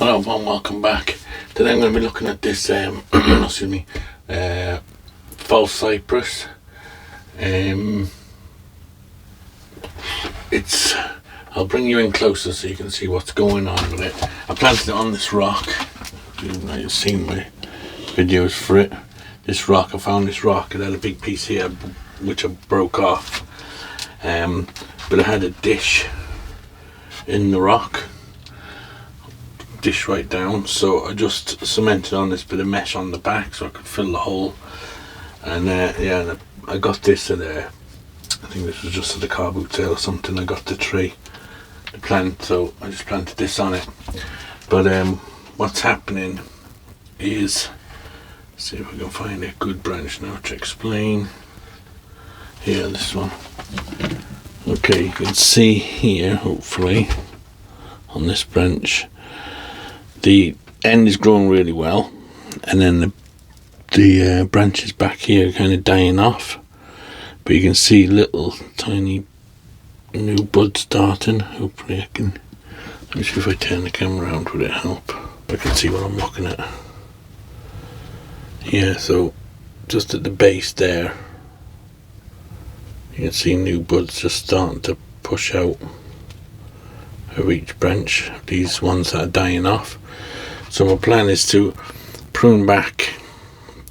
Hello everyone, welcome back. Today I'm going to be looking at this excuse me, false cypress. I'll bring you in closer so you can see what's going on with it. I planted it on this rock. You've seen my videos for it. This rock, I found this rock. It had a big piece here which I broke off, but it had a dish in the rock, dish right down, so I just cemented on this bit of mesh on the back so I could fill the hole. And and I got this at I think this was just at the car boot sale or something. I got the tree, the plant, so I just planted this on it. But what's happening is, see if I can find a good branch now to explain. Here, this one. Okay, you can see here, hopefully, on this branch, the end is growing really well, and then the branches back here are kind of dying off, but you can see little tiny new buds starting. Hopefully I can, let me see if I turn the camera around, would it help? I can see what I'm looking at. Yeah, so just at the base there, you can see new buds just starting to push out of each branch, these ones that are dying off. So my plan is to prune back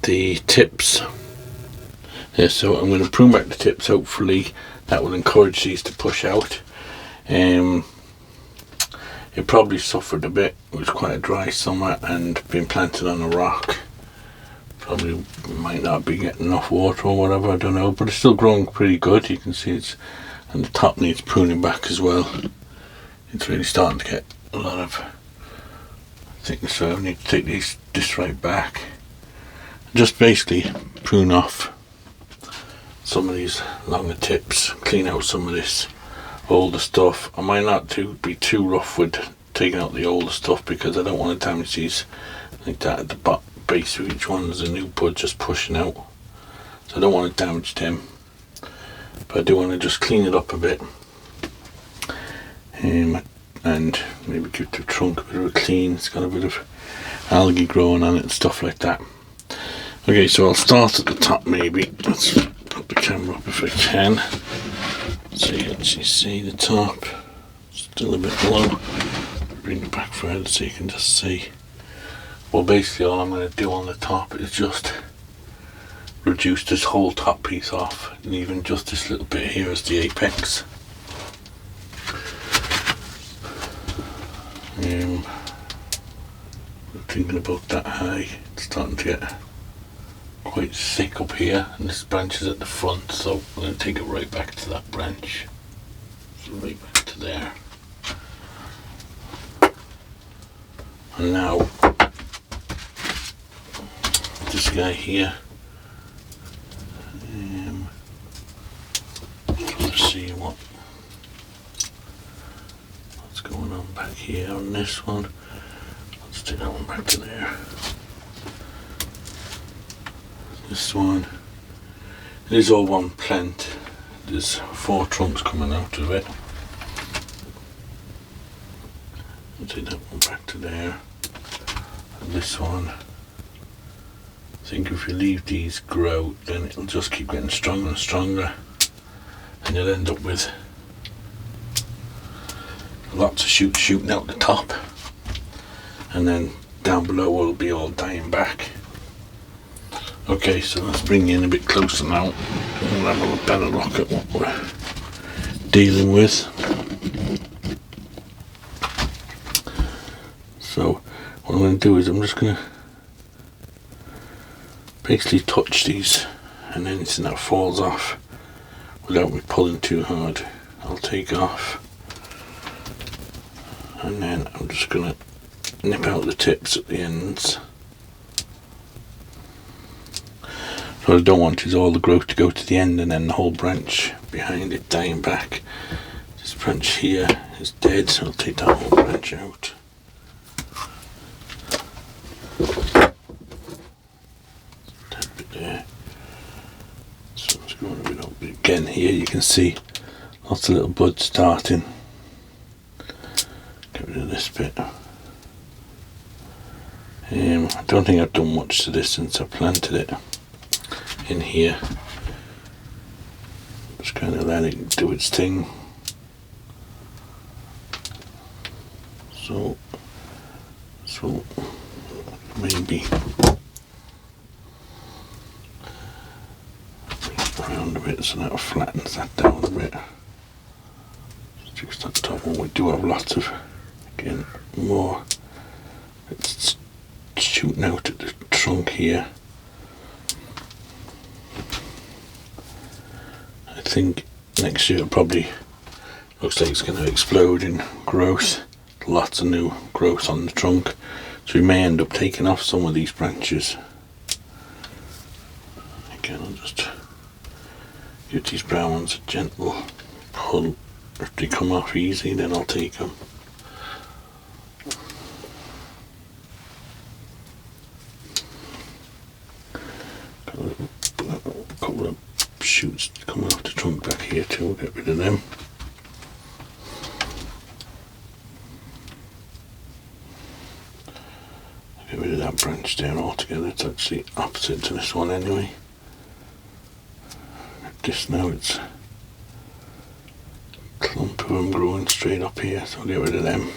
the tips. Yeah, so I'm going to prune back the tips. Hopefully that will encourage these to push out. It probably suffered a bit. It was quite a dry summer and being planted on a rock. Probably might not be getting enough water or whatever, I don't know, but it's still growing pretty good. You can see it's, and the top needs pruning back as well. It's really starting to get a lot of thickness, so I need to take this right back. Just basically prune off some of these longer tips, clean out some of this older stuff. I might not be too rough with taking out the older stuff because I don't want to damage these like that at the base of each one. There's a new bud just pushing out, so I don't want to damage them, but I do want to just clean it up a bit, and maybe give the trunk a bit of a clean. It's got a bit of algae growing on it and stuff like that. Okay, so I'll start at the top maybe. Let's put the camera up if I can so you can actually see the top. Still a bit low. Bring it back further so you can just see. Well, basically all I'm going to do on the top is just reduce this whole top piece off, and even just this little bit here as the apex. I'm thinking about that high. It's starting to get quite thick up here, and this branch is at the front, so I'm going to take it right back to that branch. So right back to there. And now this guy here, trying to see what's going on back here on this one. Let's take that one back to there. This one, it is all one plant. There's 4 trunks coming out of it. I'll take that one back to there. And this one, I think if you leave these grow, then it'll just keep getting stronger and stronger, and you'll end up with lots of shoots shooting out the top, and then down below will be all dying back. Okay, so let's bring you in a bit closer now and have a better look at what we're dealing with. So what I'm going to do is I'm just going to basically touch these, and anything that falls off without me pulling too hard I'll take off, and then I'm just going to nip out the tips at the ends. So what I don't want is all the growth to go to the end and then the whole branch behind it dying back. This branch here is dead, so I'll take that whole branch out. That bit there. So let's go on a bit up. Again here you can see lots of little buds starting. Get rid of this bit. I don't think I've done much to this since I planted it in here. Just kind of let it do its thing. So maybe around a bit so that flattens that down a bit. Just that top one. We do have lots of, again, more. It's shooting out at the trunk here. I think next year it probably looks like it's going to explode in growth. Lots of new growth on the trunk, so we may end up taking off some of these branches. Again, I'll just give these brown ones a gentle pull. If they come off easy, then I'll take them. Got a couple of shoots coming off the trunk back here too. We'll get rid of them. Get rid of that branch there altogether. It's actually opposite to this one anyway. This now, it's a clump of them growing straight up here, so I'll get rid of them.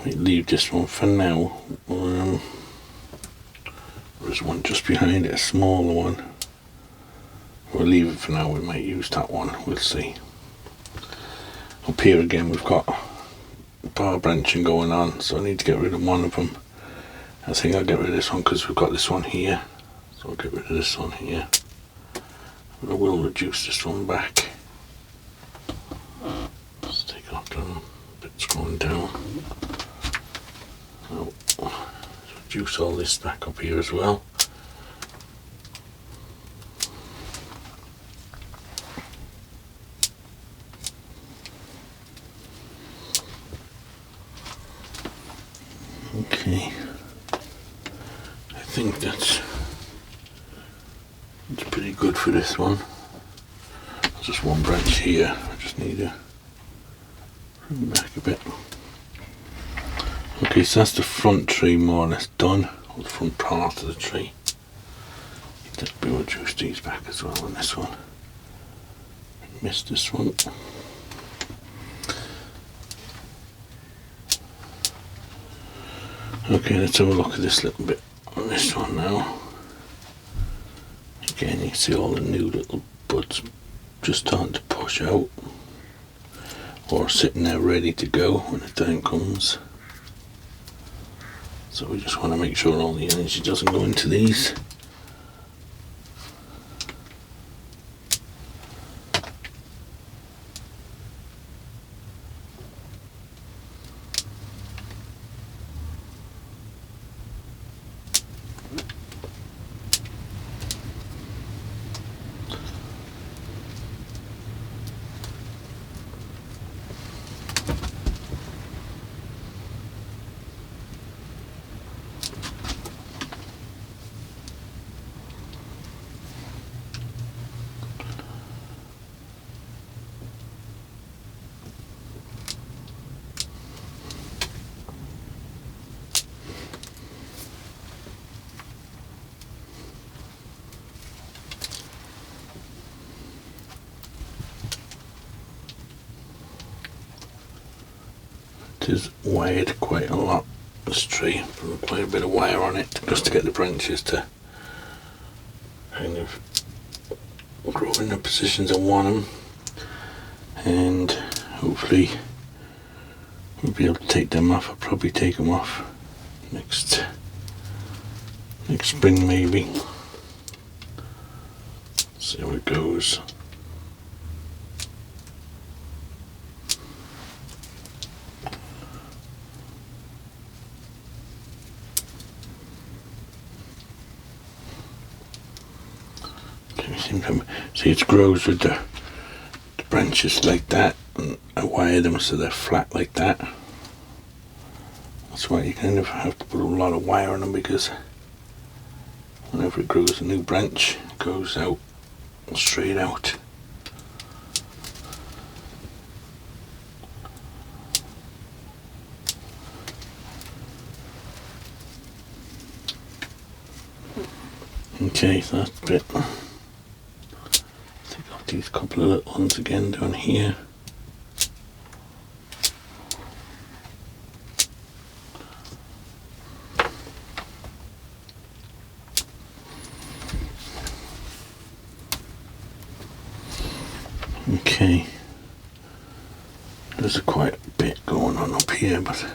Might leave this one for now. There's one just behind it, a smaller one. We'll leave it for now. We might use that one. We'll see. Up here again, we've got bar branching going on, so I need to get rid of one of them. I think I'll get rid of this one because we've got this one here, so I'll get rid of this one here. But I will reduce this one back. Let's take off the bits going down. So, let's reduce all this back up here as well. Okay, I think that's pretty good for this one. There's just one branch here. I just need to bring back a bit. Okay, so that's the front tree more or less done, or the front part of the tree. We'll reduce these back as well on this one. Missed this one. Okay, let's have a look at this little bit on this one now. Again, you can see all the new little buds just starting to push out, or sitting there ready to go when the time comes. So we just want to make sure all the energy doesn't go into these. It is wired quite a lot, this tree. Put quite a bit of wire on it just to get the branches to kind of grow in the positions I want them, and hopefully we'll be able to take them off. I'll probably take them off next spring maybe. See how it goes. See, it grows with the branches like that, and I wire them so they're flat like that. That's why you kind of have to put a lot of wire on them, because whenever it grows a new branch, it goes out straight out. Okay, so that's a bit. Take off these couple of little ones again down here. Okay, there's quite a bit going on up here, but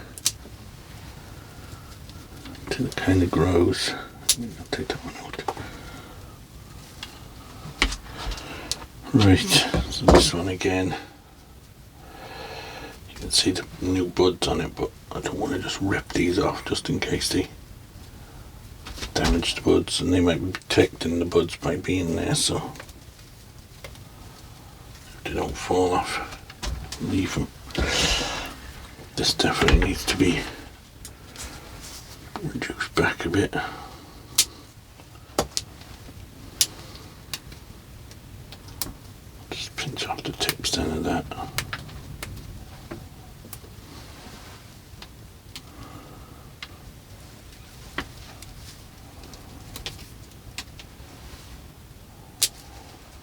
until it kind of grows, I'll take that one out. Right, so this one again, you can see the new buds on it, but I don't want to just rip these off just in case they damage the buds, and they might be protecting the buds by being there, so they don't fall off, leave them. This definitely needs to be reduced back a bit. Just pinch off the tips then of that.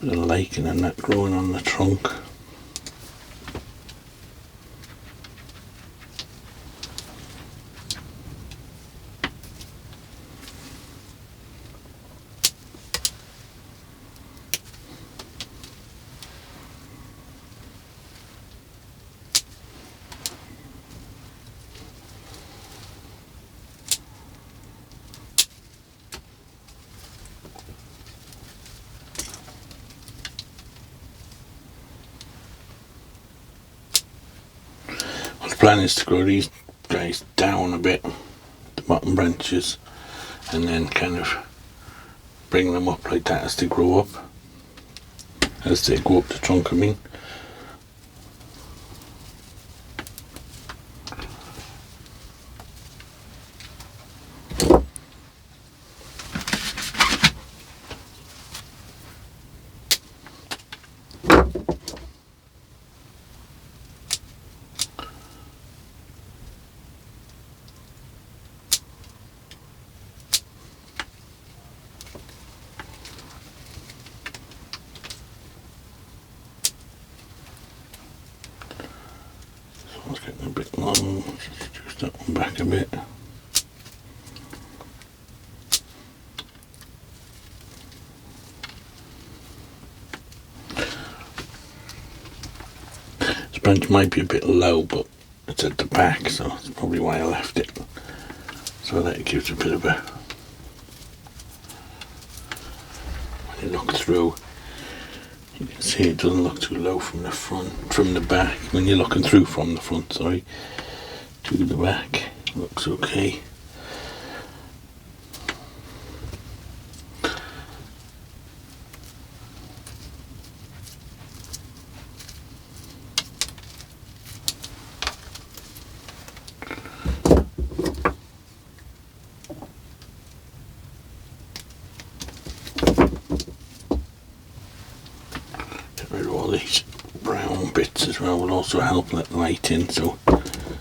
Bit of lichen and that growing on the trunk. The plan is to grow these guys down a bit, the bottom branches, and then kind of bring them up like that as they grow up, as they go up the trunk, I mean. It's getting a bit long, just reduce that one back a bit. This branch might be a bit low, but it's at the back, so that's probably why I left it. So that it gives a bit of a, when you look through, you can see it doesn't look too low from the front, from the back. When you're looking through from the front, sorry, to the back, it looks okay. These brown bits as well will also help let light in, so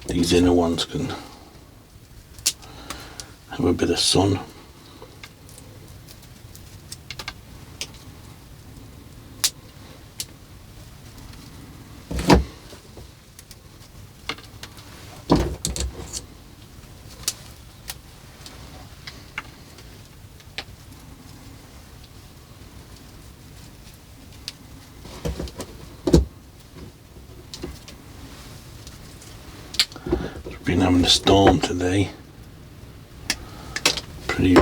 these inner ones can have a bit of sun. Been having a storm today, pretty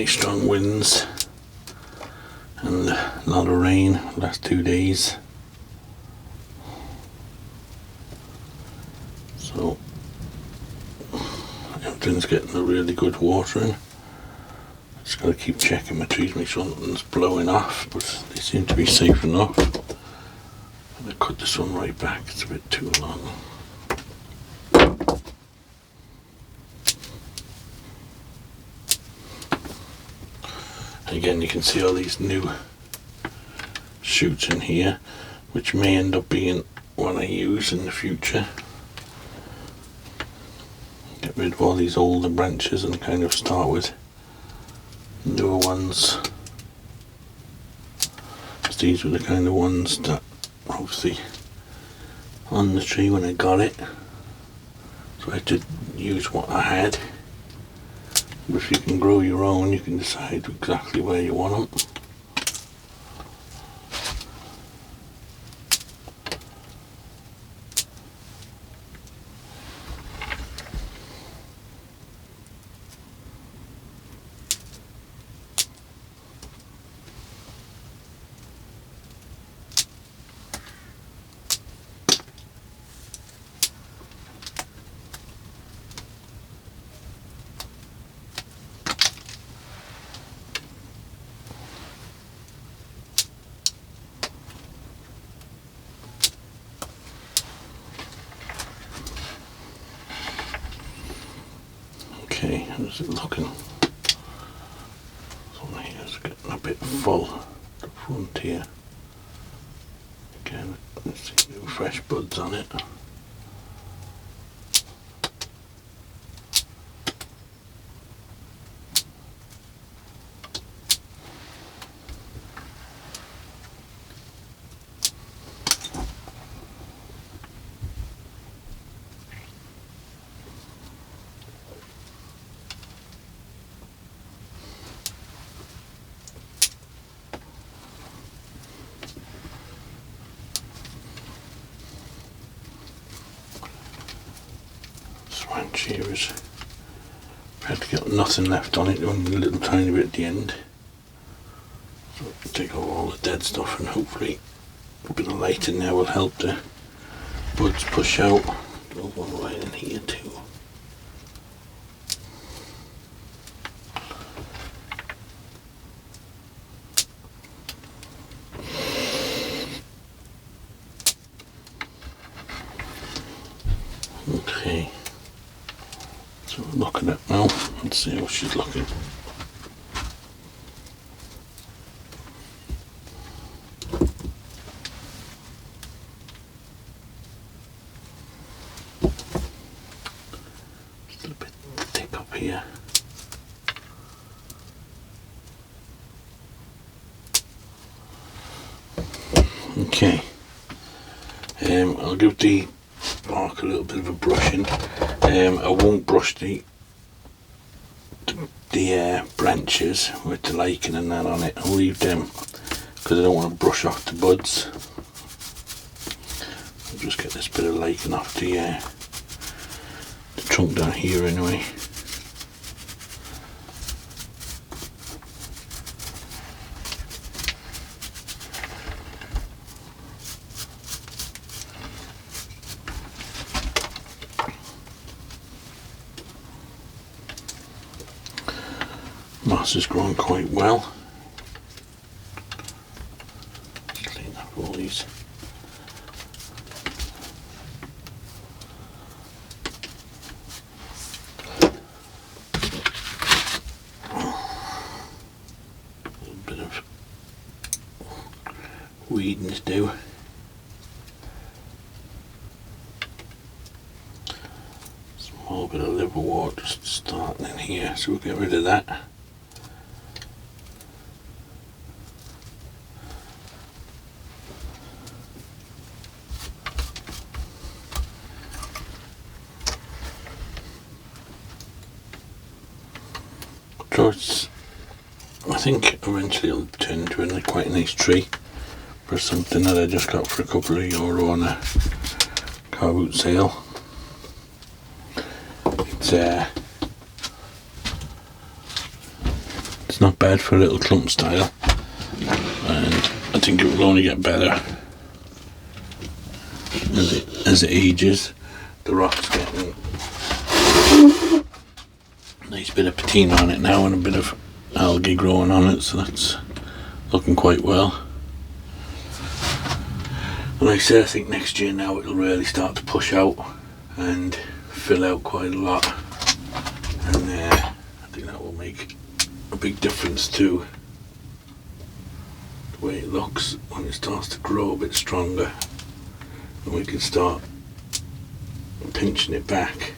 strong winds and a lot of rain the last 2 days, so everything's getting a really good watering. Just got to keep checking my trees, make sure nothing's blowing off, but they seem to be safe enough. I'm going to cut this one right back, it's a bit too long. Again, you can see all these new shoots in here, which may end up being what I use in the future. Get rid of all these older branches and kind of start with newer ones. These were the kind of ones that obviously on the tree when I got it, so I had to use what I had. But if you can grow your own, you can decide exactly where you want them. Okay, how's it looking? This one here is getting a bit full, the front here. Again, let's see, new fresh buds on it. Branch here is practically got nothing left on it, only a little tiny bit at the end. So take off all the dead stuff, and hopefully a bit of light in there will help the buds push out. Go one right in here too. Okay. So we're looking at now, let's see how she's looking. Just a bit thick up here. Okay. I'll give the bark a little bit of a brushing. I won't brush the branches with the lichen and that on it. I'll leave them because I don't want to brush off the buds. I'll just get this bit of lichen off the trunk down here anyway. Moss is growing quite well. Clean up all these. A little bit of weeding to do. Small bit of liverwort just starting in here, so we'll get rid of that. So I think eventually it'll turn into quite a nice tree for something that I just got for a couple of euro on a car boot sale. It's not bad for a little clump style, and I think it will only get better as it ages. The rock's getting nice bit of patina on it now and a bit of algae growing on it, so that's looking quite well. And like I said, I think next year now it'll really start to push out and fill out quite a lot, and I think that will make a big difference to the way it looks when it starts to grow a bit stronger, and we can start pinching it back,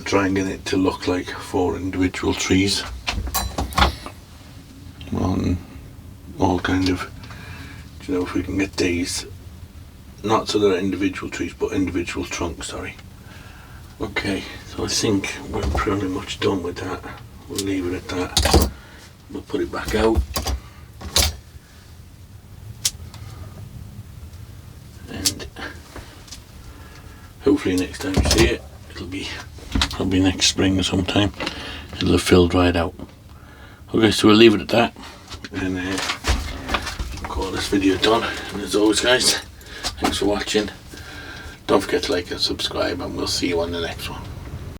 trying to get it to look like 4 individual trees. on all kind of, you know, if we can get these, not so they're individual trees, but individual trunks, sorry. Okay, so I think we're pretty much done with that. We'll leave it at that. We'll put it back out. And hopefully next time you see it, it'll be probably next spring or sometime. It'll have filled right out. Okay, so we'll leave it at that. And I'll call this video done. And as always guys, thanks for watching. Don't forget to like and subscribe, and we'll see you on the next one.